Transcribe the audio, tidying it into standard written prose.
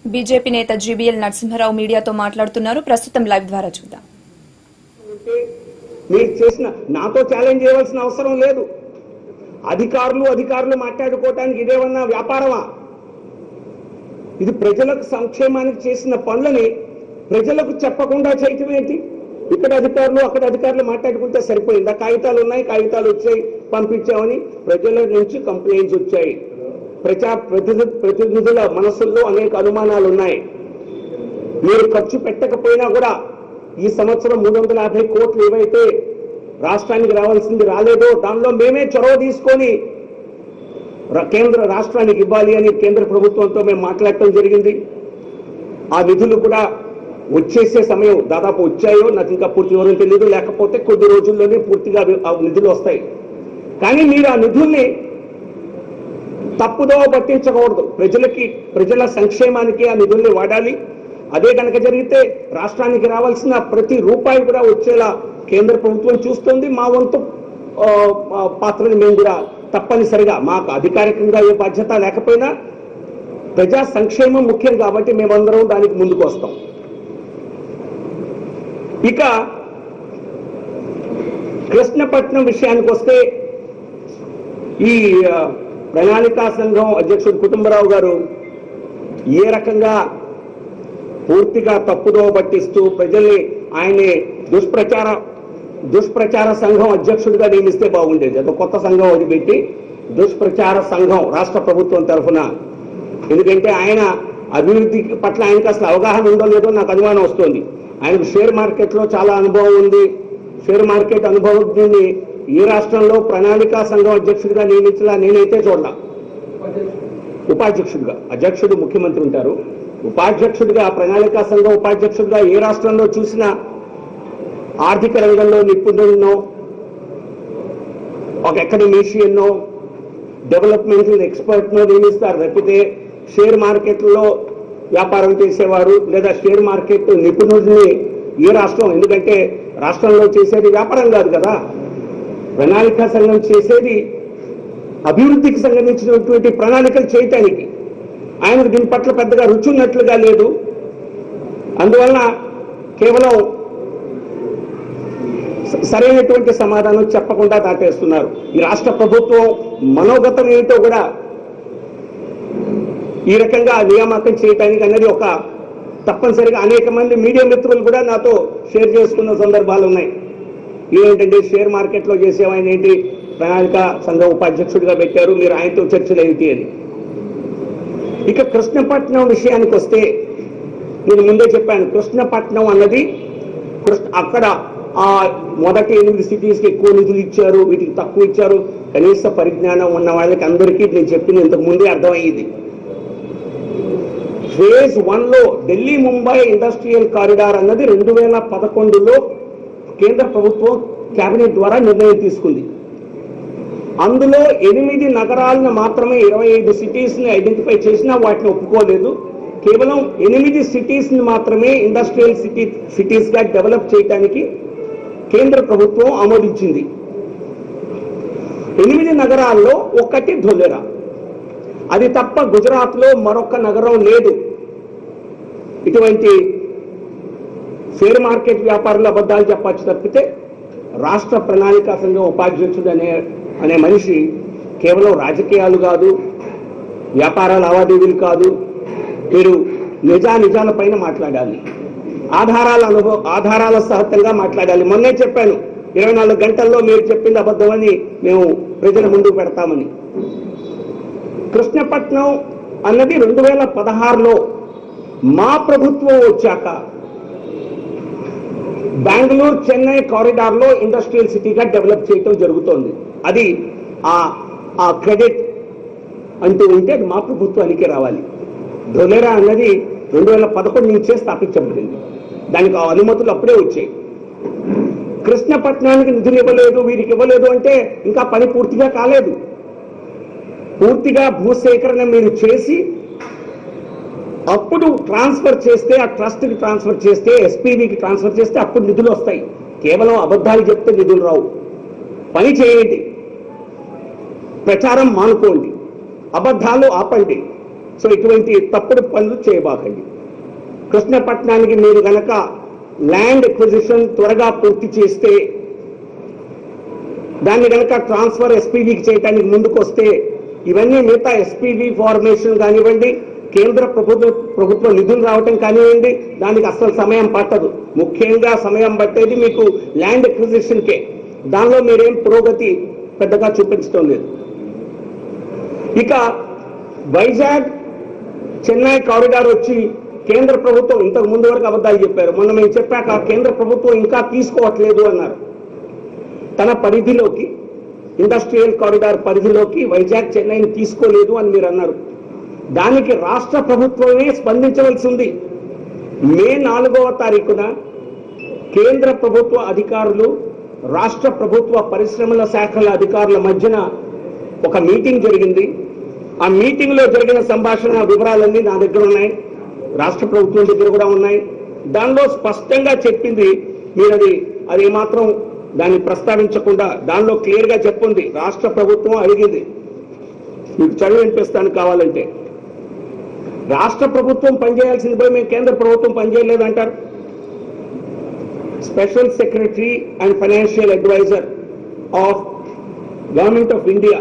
BJP నేత GBL Narasimha Rao మీడియాతో మాట్లాడుతున్నారు. ప్రస్తుతం లైవ్ ద్వారా చూద్దాం. మీరు చేసిన నాతో ఛాలెంజ్ చేయవలసిన అవసరం లేదు. అధికారులు మాట్లాడుకోవడానికి ఇదేమన్నా వ్యాపారమా? ఇది ప్రజలకు సంక్షేమానికి చేసిన పనులని ప్రజలకు చెప్పకుండా చేయటం ఏంటి? ఇక్కడ అధికారులు అక్కడ అధికారులు మాట్లాడుకుంటే సరిపోయిందా? కాగితాలు ఉన్నాయి, కాగితాలు వచ్చాయి, పంపించామని ప్రజల నుంచి కంప్లైంట్స్ వచ్చాయి. ప్రతినిధుల మనసుల్లో అనేక అనుమానాలు ఉన్నాయి. మీరు ఖర్చు పెట్టకపోయినా కూడా ఈ సంవత్సరం 350 కోట్లు ఏవైతే రాష్ట్రానికి రావాల్సింది రాలేదో దానిలో మేమే చొరవ తీసుకొని రాష్ట్రానికి ఇవ్వాలి అని కేంద్ర ప్రభుత్వంతో మేము మాట్లాడటం జరిగింది. ఆ నిధులు కూడా వచ్చేసే సమయం దాదాపు వచ్చాయో నాకు ఇంకా పూర్తి వివరం తెలియదు, లేకపోతే కొద్ది రోజుల్లోనే పూర్తిగా ఆ నిధులు వస్తాయి. కానీ మీరు ఆ నిధుల్ని తప్పుదోవ పట్టించకూడదు. ప్రజల సంక్షేమానికి ఆ నిధుల్ని వాడాలి. అదే కనుక జరిగితే రాష్ట్రానికి రావాల్సిన ప్రతి రూపాయి కూడా వచ్చేలా కేంద్ర ప్రభుత్వం చూస్తుంది. మా వంతు పాత్రని మేము కూడా తప్పనిసరిగా, మాకు అధికారికంగా ఏ బాధ్యత లేకపోయినా ప్రజా సంక్షేమం ముఖ్యం కాబట్టి మేమందరం దానికి ముందుకు వస్తాం. ఇక కృష్ణపట్నం విషయానికి వస్తే, ఈ ప్రణాళికా సంఘం అధ్యక్షుడు కుటుంబరావు గారు ఏ రకంగా పూర్తిగా తప్పుదోవ పట్టిస్తూ ప్రజల్ని ఆయన్ని దుష్ప్రచార సంఘం అధ్యక్షుడిగా నియమిస్తే బాగుండేది. అదో కొత్త సంఘం అది పెట్టి దుష్ప్రచార సంఘం రాష్ట్ర ప్రభుత్వం తరఫున. ఎందుకంటే ఆయన అభివృద్ధి పట్ల ఆయనకు అసలు అవగాహన ఉందో లేదో నాకు అనుమానం వస్తుంది. ఆయనకు షేర్ మార్కెట్లో చాలా అనుభవం ఉంది. షేర్ మార్కెట్ అనుభవాన్ని ఈ రాష్ట్రంలో ప్రణాళికా సంఘం అధ్యక్షుడిగా నియమించలా నేనైతే చూడలా. ఉపాధ్యక్షుడిగా, అధ్యక్షుడు ముఖ్యమంత్రి ఉంటారు, ఉపాధ్యక్షుడిగా ప్రణాళికా సంఘం ఉపాధ్యక్షుడిగా ఏ రాష్ట్రంలో చూసినా ఆర్థిక రంగంలో నిపుణులను, ఒక అకాడమీషియన్నో, డెవలప్మెంటల్ ఎక్స్పర్ట్నో నియమిస్తారు తప్పితే షేర్ మార్కెట్లో వ్యాపారం చేసేవారు లేదా షేర్ మార్కెట్ నిపుణుడిని ఏ రాష్ట్రం, ఎందుకంటే రాష్ట్రంలో చేసేది వ్యాపారం కాదు కదా, ప్రణాళికా సంఘం చేసేది అభివృద్ధికి సంబంధించినటువంటి ప్రణాళికలు చేయటానికి. ఆయనకు దీని పట్ల పెద్దగా రుచి ఉన్నట్లుగా లేదు. అందువలన కేవలం సరైనటువంటి సమాధానం చెప్పకుండా దాటేస్తున్నారు. ఈ రాష్ట్ర ప్రభుత్వం మనోగతం ఏమిటో కూడా ఈ రకంగా నియామకం చేయటానికి అన్నది ఒక తప్పనిసరిగా అనేక మంది మీడియా మిత్రులు కూడా నాతో షేర్ చేసుకున్న సందర్భాలు ఉన్నాయి. ఏంటంటే షేర్ మార్కెట్లో చేసేవాయన ఏంటి ప్రణాళిక సంఘం ఉపాధ్యక్షుడిగా పెట్టారు, మీరు ఆయనతో చర్చలు ఏమిటి అని. ఇక కృష్ణపట్నం విషయానికి వస్తే, నేను ముందే చెప్పాను, కృష్ణపట్నం అన్నది అక్కడ ఆ మొదటి 8 సిటీస్కి ఎక్కువ నిధులు ఇచ్చారు, వీటికి తక్కువ ఇచ్చారు. కనీస పరిజ్ఞానం ఉన్న వాళ్ళకి అందరికీ నేను చెప్పింది ఇంతకు ముందే అర్థమయ్యేది. ఫేజ్ 1లో ఢిల్లీ ముంబై ఇండస్ట్రియల్ కారిడార్ అన్నది 2011లో కేంద్ర ప్రభుత్వం కేబినెట్ ద్వారా నిర్ణయం తీసుకుంది. అందులో 8 నగరాలను మాత్రమే 25 సిటీస్ని ఐడెంటిఫై చేసినా వాటిని ఒప్పుకోలేదు. కేవలం 8 సిటీస్ని మాత్రమే ఇండస్ట్రియల్ సిటీస్గా డెవలప్ చేయడానికి కేంద్ర ప్రభుత్వం ఆమోదించింది. 8 నగరాల్లో ఒకటి ధోలేరా. అది తప్ప గుజరాత్లో మరొక నగరం లేదు. ఇటువంటి షేర్ మార్కెట్ వ్యాపారులు అబద్ధాలు చెప్పచ్చు తప్పితే రాష్ట్ర ప్రణాళికా సంఘం ఉపాధ్యక్షుడు అనే మనిషి కేవలం రాజకీయాలు కాదు, వ్యాపార లావాదేవీలు కాదు, మీరు నిజాల పైన మాట్లాడాలి, ఆధారాల సహితంగా మాట్లాడాలి. మొన్నే చెప్పాను, 24 గంటల్లో మీరు చెప్పింది అబద్ధమని మేము ప్రజల ముందుకు పెడతామని. కృష్ణపట్నం అన్నది 2016లో మా ప్రభుత్వం వచ్చాక బెంగళూరు చెన్నై కారిడార్లో ఇండస్ట్రియల్ సిటీగా డెవలప్ చేయటం జరుగుతోంది. అది ఆ క్రెడిట్ అంటూ ఉంటే అది మా ప్రభుత్వానికి రావాలి. ధోలేరా అన్నది 2011 నుంచే స్థాపించబడింది. దానికి అనుమతులు అప్పుడే వచ్చాయి. కృష్ణపట్నానికి నిధులు ఇవ్వలేదు, వీరికి ఇవ్వలేదు అంటే ఇంకా పని పూర్తిగా కాలేదు. పూర్తిగా భూసేకరణ మీరు చేసి అప్పుడు ట్రాన్స్ఫర్ చేస్తే, ఆ ట్రస్ట్కి ట్రాన్స్ఫర్ చేస్తే, ఎస్పీబీకి ట్రాన్స్ఫర్ చేస్తే అప్పుడు నిధులు వస్తాయి. కేవలం అబద్ధాలు చెప్తే నిధులు రావు. పని చేయండి, ప్రచారం మానుకోండి, అబద్ధాలు ఆపండి, సో ఇటువంటి తప్పుడు పనులు చేయబాకండి. కృష్ణపట్నానికి మీరు గనక ల్యాండ్ ఎక్విజిషన్ త్వరగా పూర్తి చేస్తే, దాన్ని కనుక ట్రాన్స్ఫర్ ఎస్పీవీకి చేయడానికి ముందుకు వస్తే, ఇవన్నీ మిగతా ఎస్పీవీ ఫార్మేషన్ కానివ్వండి, కేంద్ర ప్రభుత్వ నిధులు రావటం కానివ్వండి, దానికి అసలు సమయం పట్టదు. ముఖ్యంగా సమయం పట్టేది మీకు ల్యాండ్ ఎక్విజిషన్కే. దానిలో మీరేం పురోగతి పెద్దగా చూపించడం లేదు. ఇక వైజాగ్ చెన్నై కారిడార్ వచ్చి కేంద్ర ప్రభుత్వం ఇంతకు ముందు వరకు అబద్ధాలు చెప్పారు. మొన్న మేము చెప్పాక కేంద్ర ప్రభుత్వం ఇంకా తీసుకోవట్లేదు అన్నారు. తన పరిధిలోకి, ఇండస్ట్రియల్ కారిడార్ పరిధిలోకి వైజాగ్ చెన్నైని తీసుకోలేదు అని మీరు అన్నారు. దానికి రాష్ట్ర ప్రభుత్వమే స్పందించవలసి ఉంది. మే 4వ తారీఖున కేంద్ర ప్రభుత్వ అధికారులు, రాష్ట్ర ప్రభుత్వ పరిశ్రమల శాఖల అధికారుల మధ్యన ఒక మీటింగ్ జరిగింది. ఆ మీటింగ్ లో జరిగిన సంభాషణ వివరాలన్నీ నా దగ్గర ఉన్నాయి, రాష్ట్ర ప్రభుత్వం దగ్గర కూడా ఉన్నాయి. దానిలో స్పష్టంగా చెప్పింది, మీరు అది మాత్రం దాన్ని ప్రస్తావించకుండా దానిలో క్లియర్ గా చెప్పింది. రాష్ట్ర ప్రభుత్వం అడిగింది, మీకు చదివి వినిపిస్తాను కావాలంటే. రాష్ట్ర ప్రభుత్వం పనిచేయాల్సింది పోయి మేము కేంద్ర ప్రభుత్వం పనిచేయలేదంటారు. Special secretary and financial adviser of government of India